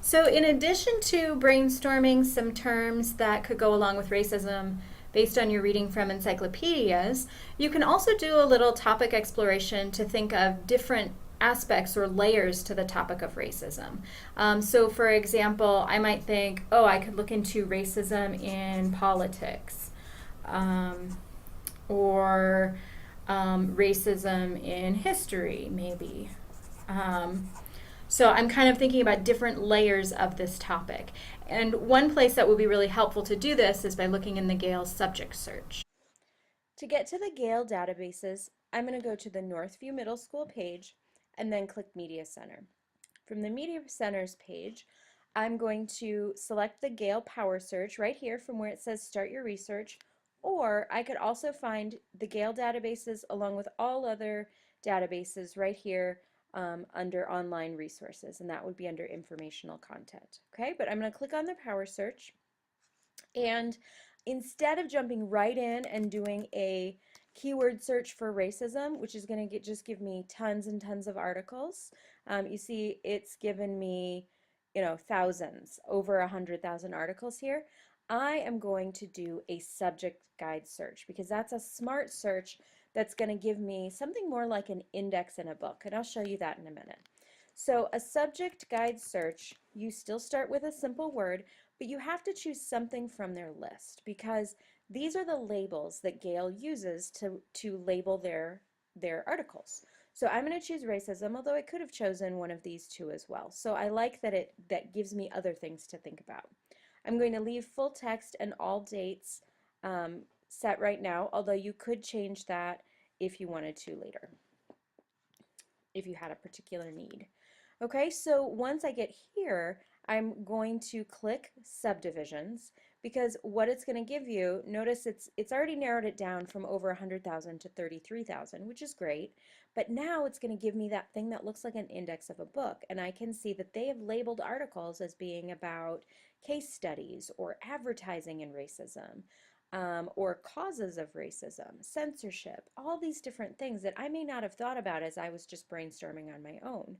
So, in addition to brainstorming some terms that could go along with racism based on your reading from encyclopedias, you can also do a little topic exploration to think of different aspects or layers to the topic of racism. So, for example, I might think, oh, I could look into racism in politics or racism in history, maybe. Um, so I'm kind of thinking about different layers of this topic. And one place that would be really helpful to do this is by looking in the Gale subject search. To get to the Gale databases, I'm going to go to the Northview Middle School page and then click Media Center. From the Media Centers page, I'm going to select the Gale Power Search right here from where it says Start Your Research, or I could also find the Gale databases along with all other databases right here under Online Resources, and that would be under Informational Content. Okay, but I'm going to click on the Power Search, and instead of jumping right in and doing a keyword search for racism, which is going to just give me tons and tons of articles, you see it's given me, thousands, over 100,000 articles here. I am going to do a subject guide search because that's a smart search that's going to give me something more like an index in a book, and I'll show you that in a minute. So a subject guide search, you still start with a simple word, but you have to choose something from their list because these are the labels that Gale uses to label their articles. So I'm going to choose racism, although I could have chosen one of these two as well. So I like that that gives me other things to think about. I'm going to leave full text and all dates set right now, although you could change that if you wanted to later, if you had a particular need. Okay, so once I get here, I'm going to click subdivisions because what it's going to give you, notice it's already narrowed it down from over 100,000 to 33,000, which is great, but now it's going to give me that thing that looks like an index of a book, and I can see that they have labeled articles as being about case studies or advertising in racism. Or causes of racism, censorship, all these different things that I may not have thought about as I was just brainstorming on my own.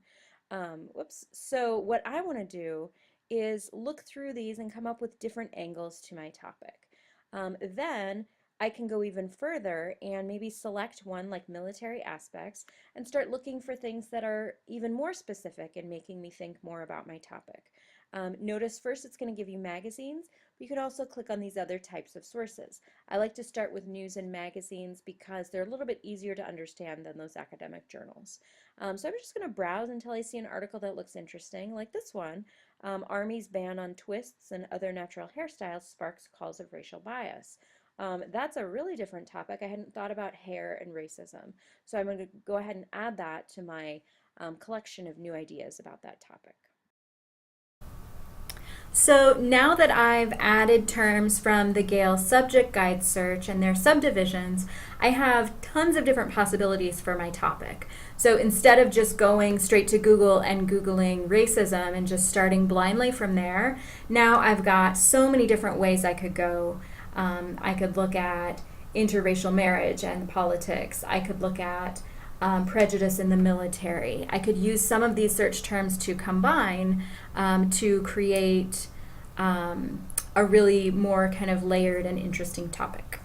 Whoops. So what I want to do is look through these and come up with different angles to my topic. Then I can go even further and maybe select one like military aspects and start looking for things that are even more specific and making me think more about my topic. Notice first it's going to give you magazines, but you can also click on these other types of sources. I like to start with news and magazines because they're a little bit easier to understand than those academic journals. So I'm just going to browse until I see an article that looks interesting, like this one. Army's ban on twists and other natural hairstyles sparks calls of racial bias. That's a really different topic. I hadn't thought about hair and racism. So I'm going to go ahead and add that to my collection of new ideas about that topic. So now that I've added terms from the Gale subject guide search and their subdivisions, I have tons of different possibilities for my topic. So instead of just going straight to Google and Googling racism and just starting blindly from there, now I've got so many different ways I could go. I could look at interracial marriage and politics. I could look at prejudice in the military. I could use some of these search terms to combine to create a really more kind of layered and interesting topic.